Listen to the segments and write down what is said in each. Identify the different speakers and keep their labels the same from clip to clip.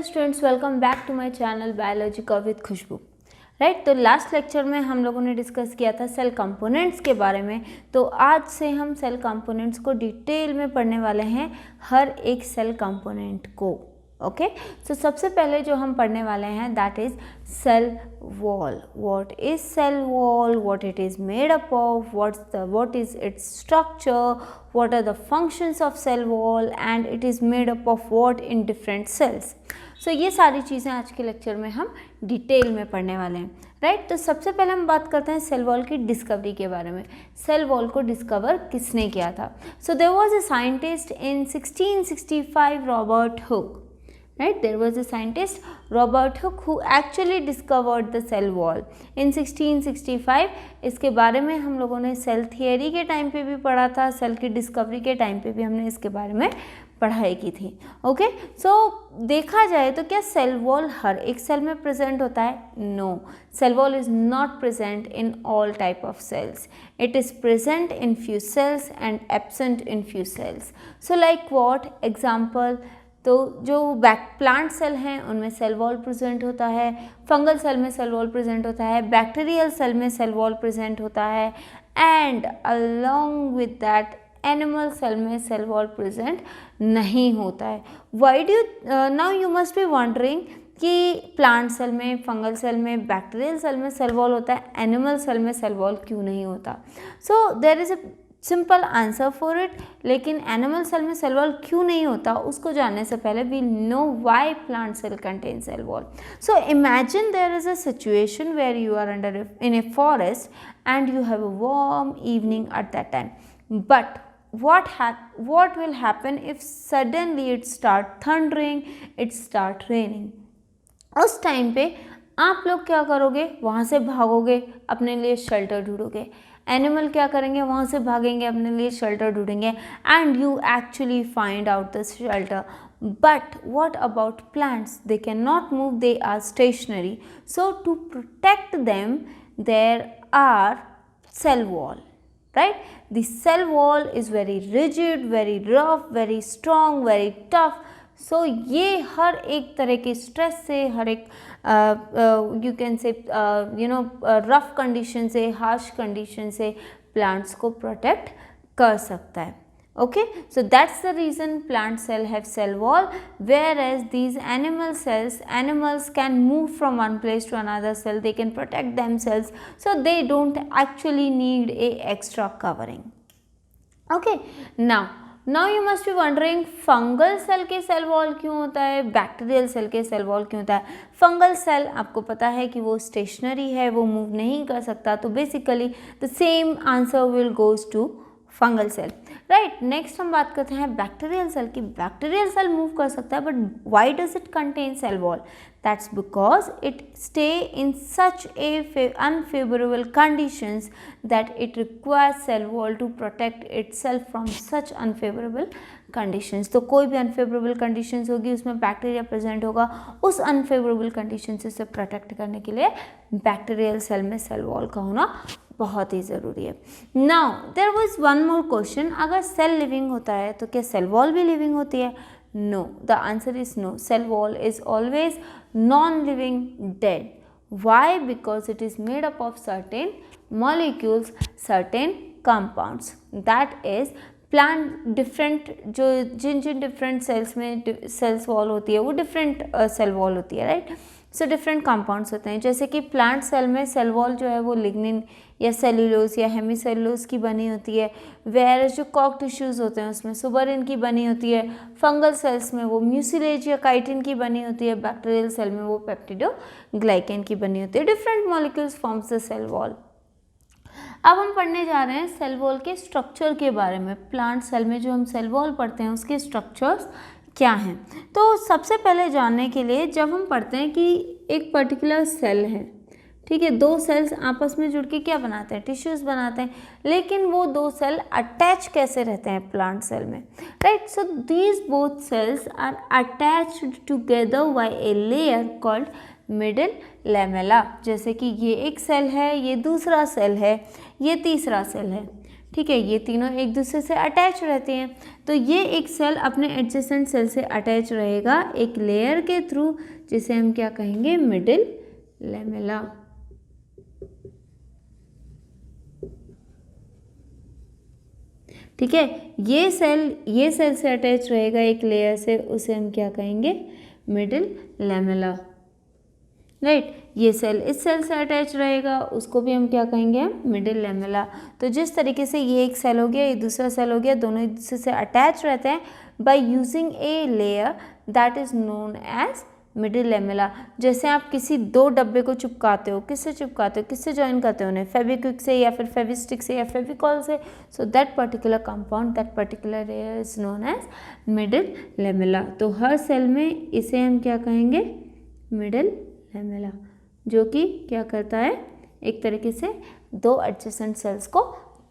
Speaker 1: Students, welcome back to my channel biology का with Khushboo. Right, तो last lecture में हम लोगों ने डिस्कस किया था सेल कंपोनेंट्स के बारे में। तो आज से हम सेल कंपोनेंट्स को डिटेल में पढ़ने वाले हैं, हर एक सेल कंपोनेंट को। ओके, सो सबसे पहले जो हम पढ़ने वाले हैं that is cell wall. What is cell wall, what it is made up of, what is its structure, what are the functions of cell wall and it is made up of what in different cells. So ये सारी चीज़ें आज के lecture में हम detail में पढ़ने वाले हैं। राइट, तो सबसे पहले हम बात करते हैं सेल वॉल की डिस्कवरी के बारे में। सेल वॉल को डिस्कवर किसने किया था? So there was a scientist in 1665, Robert Hooke. Right, there was a scientist Robert Hooke who actually discovered the cell wall in 1665. इसके बारे में हम लोगों ने सेल थियरी के टाइम पे भी पढ़ा था, सेल की डिस्कवरी के टाइम पे भी हमने इसके बारे में पढ़ाई की थी। ओके, सो देखा जाए तो क्या सेल वॉल हर एक सेल में प्रेजेंट होता है? No, cell wall is not present in all type of cells. It is present in few cells and absent in few cells. So like what example, तो जो प्लांट सेल हैं उनमें cell wall present होता है, fungal cell में cell wall present होता है, bacterial cell में सेल वॉल प्रेजेंट होता है, and along with that animal cell में सेल वॉल प्रेजेंट नहीं होता है. Why do now you must be wondering कि प्लांट सेल में, फंगल सेल में, बैक्टीरियल सेल में सेल वॉल होता है, एनिमल सेल में सेल वॉल क्यों नहीं होता? So there is a simple answer for it. लेकिन एनिमल सेल में सेल वॉल क्यों नहीं होता, उसको जानने से पहले we know why plant cell contain cell wall. So imagine there is a situation where you are under in a forest and you have a warm evening at that time, but what will happen if suddenly it start thundering, it start raining? उस time पे आप लोग क्या करोगे? वहाँ से भागोगे, अपने लिए शेल्टर ढूंढोगे. एनिमल क्या करेंगे? वहाँ से भागेंगे, अपने लिए शेल्टर ढूंढेंगे, and you actually find out the shelter. But what about plants? They cannot move, they are stationary. So to protect them, there are cell wall, right? The cell wall is very rigid, very rough, very strong, very tough. So ये हर एक तरह के stress से, हर एक you can say rough condition से, harsh condition से प्लांट्स को प्रोटेक्ट कर सकता है. Okay, so that's the reason plant cell have cell wall, where as these animal cells, animals can move from one place to another cell, they can protect themselves, so they don't actually need a extra covering. Okay, now you must be wondering fungal cell के cell wall क्यों होता है, bacterial cell के cell wall क्यों होता है? Fungal cell आपको पता है कि वो स्टेशनरी है, वो मूव नहीं कर सकता, तो basically the same answer will goes to fungal cell. Right, next हम बात करते हैं बैक्टीरियल सेल की. बैक्टीरियल सेल मूव कर सकता है, but why does it contain cell wall? That's because it stay in such a unfavorable conditions that it requires cell wall to protect itself from such unfavorable conditions. तो कोई भी unfavorable conditions होगी उसमें bacteria present होगा, उस unfavorable conditions से protect करने के लिए बैक्टीरियल सेल में सेल वॉल का होना बहुत ही ज़रूरी है. Now there was one more question, अगर सेल लिविंग होता है तो क्या सेल वॉल भी लिविंग होती है? No, the answer is no. Cell wall is always non-living, dead. Why? Because it is made up of certain molecules, certain compounds. That is plant different, जो जिन different cells में sales wall होती है वो different cell wall होती है. Right, so different compounds होते हैं. जैसे कि प्लांट सेल में सेल वॉल जो है वो लिग्निन या सेल्यूलोज या हेमीसेल्यूलोज की बनी होती है, वेयर जो कॉक टिश्यूज़ होते हैं उसमें सुबरिन की बनी होती है. फंगल सेल्स में वो म्यूसिलेज या काइटिन की बनी होती है. बैक्टीरियल सेल में वो पेप्टिडोग्लाइकेन की बनी होती है. Different molecules forms the cell wall. अब हम पढ़ने जा रहे हैं सेल वॉल के स्ट्रक्चर के बारे में. प्लांट सेल में जो हम सेल वॉल पढ़ते हैं उसके स्ट्रक्चर्स क्या हैं. तो सबसे पहले जानने के लिए, जब हम पढ़ते हैं कि एक पर्टिकुलर सेल है, ठीक है, दो सेल्स आपस में जुड़ के क्या बनाते हैं? टिश्यूज़ बनाते हैं. लेकिन वो दो सेल अटैच कैसे रहते हैं प्लांट सेल में? Right, so these both cells are attached together by a layer called middle lamella. जैसे कि ये एक सेल है, ये दूसरा सेल है, ये तीसरा सेल है. ठीक है, ये तीनों एक दूसरे से अटैच रहते हैं। तो ये एक सेल अपने एडजेसेंट सेल से अटैच रहेगा एक लेयर के थ्रू, जिसे हम क्या कहेंगे, मिडिल लेमेला। ठीक है, ये सेल से अटैच रहेगा एक लेयर से, उसे हम क्या कहेंगे, मिडिल लेमेला। राइट, ये सेल इस सेल से अटैच रहेगा, उसको भी हम क्या कहेंगे, मिडिल लेमेला। तो जिस तरीके से ये एक सेल हो गया, ये दूसरा सेल हो गया, दोनों एक दूसरे से अटैच रहते हैं by using a layer that is known as middle lamella. जैसे आप किसी दो डब्बे को चिपकाते हो, किससे चिपकाते हो, किससे ज्वाइन करते हो उन्हें, फेविक्विक से या फिर फेविस्टिक से या फेविकॉल से। So that particular compound, that particular layer is known as middle lamella. तो हर सेल में इसे हम क्या कहेंगे, मिडिल लेमेला, जो कि क्या करता है, एक तरीके से दो एडजेसेंट सेल्स को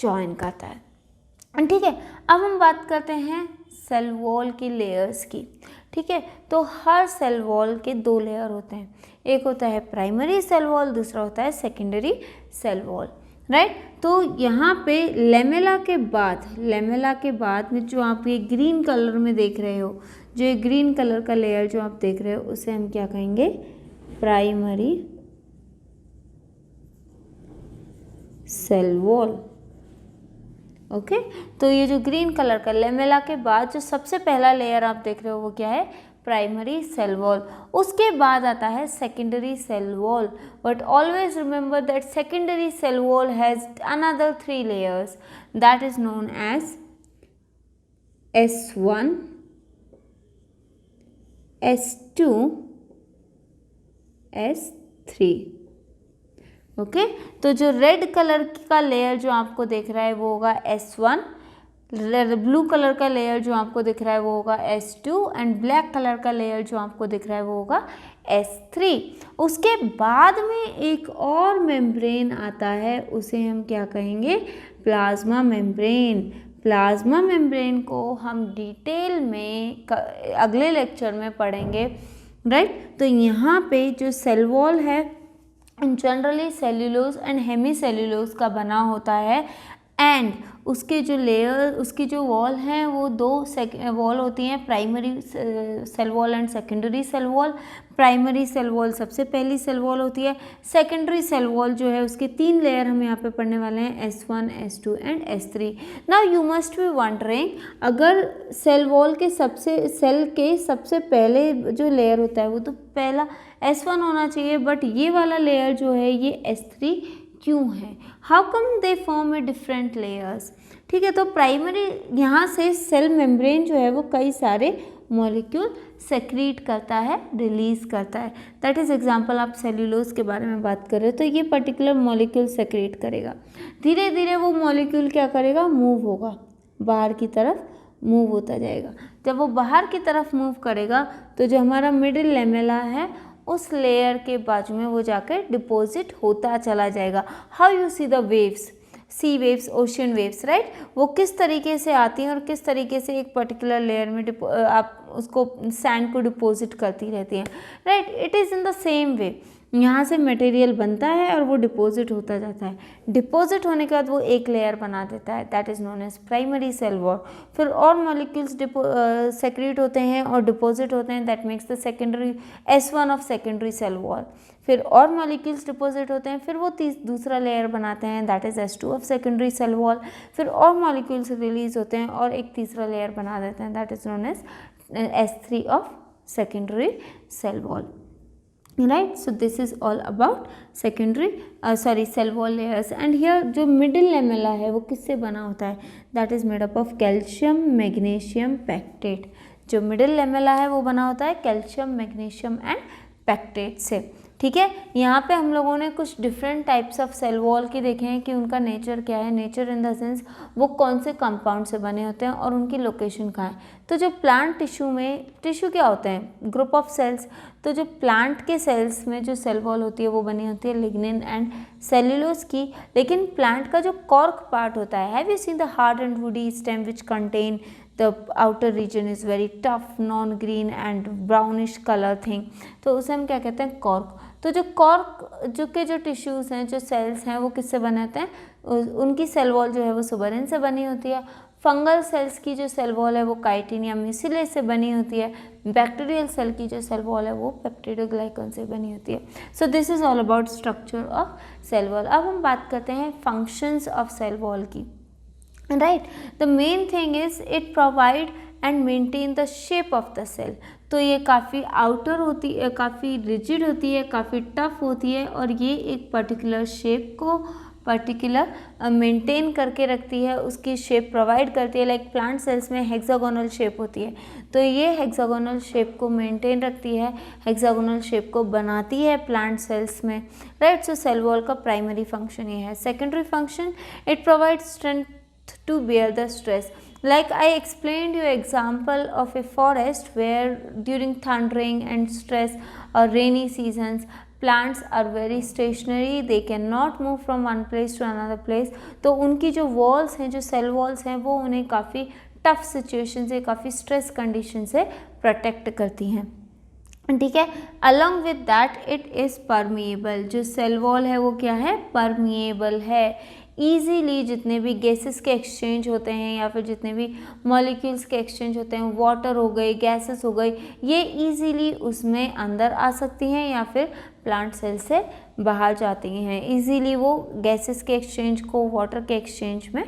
Speaker 1: ज्वाइन करता है। ठीक है, अब हम बात करते हैं सेल वॉल की लेयर्स की। ठीक है, तो हर सेल वॉल के दो लेयर होते हैं, एक होता है प्राइमरी सेल वॉल, दूसरा होता है सेकेंडरी सेल वॉल। राइट, तो यहाँ पे लेमेला के बाद में जो आप ये ग्रीन कलर में देख रहे हो, जो ये ग्रीन कलर का लेयर जो आप देख रहे हो, उसे हम क्या कहेंगे, प्राइमरी सेल वॉल। ओके, तो ये जो ग्रीन कलर का लेमेला के बाद जो सबसे पहला लेयर आप देख रहे हो वो क्या है, प्राइमरी सेल वॉल। उसके बाद आता है secondary cell wall, but always remember that secondary cell wall has another 3 layers that is known as S1, S2, S3। Okay, तो जो रेड कलर का लेयर जो आपको दिख रहा है वो होगा S1, ब्लू कलर का लेयर जो आपको दिख रहा है वो होगा S2 एंड ब्लैक कलर का लेयर जो आपको दिख रहा है वो होगा S3। उसके बाद में एक और मेम्ब्रेन आता है, उसे हम क्या कहेंगे, प्लाज्मा मेम्ब्रेन। प्लाज्मा मेम्ब्रेन को हम डिटेल में अगले लेक्चर में पढ़ेंगे। राइट, तो यहाँ पे जो सेल वॉल है generally cellulose and hemicellulose का बना होता है, एंड उसके जो लेयर, उसकी जो वॉल हैं वो दो वॉल होती हैं, primary cell wall and secondary cell wall. Primary cell wall सबसे पहली सेल वॉल होती है, सेकेंडरी सेल वॉल जो है उसके 3 लेयर हम यहाँ पे पढ़ने वाले हैं, S1, S2 and S3। Now you must be wondering, अगर सेल वॉल के सबसे पहले जो लेयर होता है वो तो पहला S1 होना चाहिए, बट ये वाला लेयर जो है ये S3 क्यों है, how come they form a different layers. ठीक है, तो प्राइमरी यहाँ से सेल मेम्ब्रेन जो है वो कई सारे मॉलिक्यूल सेक्रीट करता है, रिलीज करता है। दैट इज एग्जांपल, आप सेल्यूलोज के बारे में बात कर रहे हो तो ये पर्टिकुलर मॉलिक्यूल सेक्रीट करेगा, धीरे धीरे वो मॉलिक्यूल क्या करेगा, मूव होगा, बाहर की तरफ मूव होता जाएगा। जब वो बाहर की तरफ मूव करेगा तो जो हमारा मिडिल लेमेला है उस लेयर के बाजू में वो जाकर डिपॉजिट होता चला जाएगा। How you see the waves, see waves, ocean waves, right, वो किस तरीके से आती हैं और किस तरीके से एक पर्टिकुलर लेयर में आप उसको सैंड को डिपॉजिट करती रहती हैं। Right, it is in the same way, यहाँ से मटेरियल बनता है और वो डिपॉजिट होता जाता है, डिपॉजिट होने के बाद वो एक लेयर बना देता है, that is known as primary cell wall. फिर और मॉलिक्यूल्स सेक्रेट होते हैं और डिपॉजिट होते हैं, that makes the secondary S1 of secondary cell wall. फिर और मॉलिक्यूल्स डिपॉजिट होते हैं, फिर वो दूसरा लेयर बनाते हैं, that is S2 of secondary cell wall. फिर और मॉलिक्यूल्स रिलीज होते हैं और एक तीसरा लेयर बना देते हैं, that is known as S3 of secondary cell wall. Right, so this is all about cell wall layers, and here जो middle lamella है वो किससे बना होता है, that is made up of calcium, magnesium, pectate। जो middle lamella है वो बना होता है calcium, magnesium and pectate से। ठीक है, यहाँ पे हम लोगों ने कुछ different types of cell wall की देखे हैं कि उनका नेचर क्या है, नेचर इन द सेंस वो कौन से कंपाउंड से बने होते हैं और उनकी लोकेशन कहाँ है। तो जो प्लांट टिश्यू क्या होते हैं, ग्रुप ऑफ सेल्स। तो जो प्लांट के सेल्स में जो सेल वॉल होती है वो बनी होती है लिग्निन एंड सेल्यूलोज की, लेकिन प्लांट का जो कॉर्क पार्ट होता है, have you seen the hard and woody stem which contain the outer region is very tough, non green and brownish colour thing, तो उसे हम क्या कहते हैं, कॉर्क। तो जो कॉर्क जो टिश्यूज़ हैं, जो सेल्स हैं, वो किससे बने होते हैं, उनकी सेल वॉल जो है वो सुबरिन से बनी होती है। फंगल सेल्स की जो सेल वॉल है वो काइटिन या म्यूसिलेज से बनी होती है। बैक्टीरियल सेल की जो सेल वॉल है वो पेप्टिडोग्लाइकन से बनी होती है। So this is all about structure of cell wall. अब हम बात करते हैं फंक्शंस ऑफ सेल वॉल की। Right, the main thing is it provide and maintain the shape of the cell. तो ये काफ़ी आउटर होती है, काफ़ी रिजिड होती है, काफ़ी टफ होती है, और ये एक पर्टिकुलर शेप को मेंटेन करके रखती है, उसकी शेप प्रोवाइड करती है। लाइक प्लांट सेल्स में हेक्सागोनल शेप होती है, तो ये हेक्सागोनल शेप को मेंटेन रखती है, हेक्सागोनल शेप को बनाती है प्लांट सेल्स में। राइट, सो सेल वॉल का प्राइमरी फंक्शन ये है। Secondary function, it provide strength to bear the stress. Like I explained you example of a forest where during thundering and stress or rainy seasons plants are very stationary, they cannot move from one place to another place. तो उनकी जो walls हैं, जो cell walls हैं, वो उन्हें काफ़ी tough situation से, काफ़ी stress condition से protect करती हैं। ठीक है, along with that it is permeable. जो सेल वॉल है वो क्या है, परमिएबल है। ईजीली जितने भी गैसेस के एक्सचेंज होते हैं या फिर जितने भी मॉलिक्यूल्स के एक्सचेंज होते हैं, वाटर हो गई, गैसेस हो गई, ये ईजीली उसमें अंदर आ सकती हैं या फिर प्लांट सेल से बाहर जाती हैं। ईजीली वो गैसेस के एक्सचेंज को वाटर के एक्सचेंज में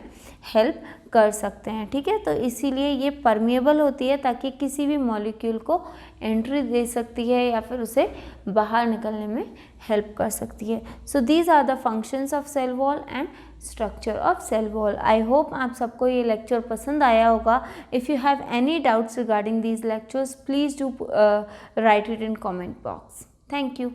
Speaker 1: हेल्प कर सकते हैं। ठीक है, तो इसीलिए ये परमिएबल होती है ताकि किसी भी मॉलिक्यूल को एंट्री दे सकती है या फिर उसे बाहर निकलने में हेल्प कर सकती है। So these are the functions of cell wall and structure of cell wall. I hope आप सबको ये लेक्चर पसंद आया होगा। If you have any doubts regarding these lectures, please do write it in comment box. Thank you.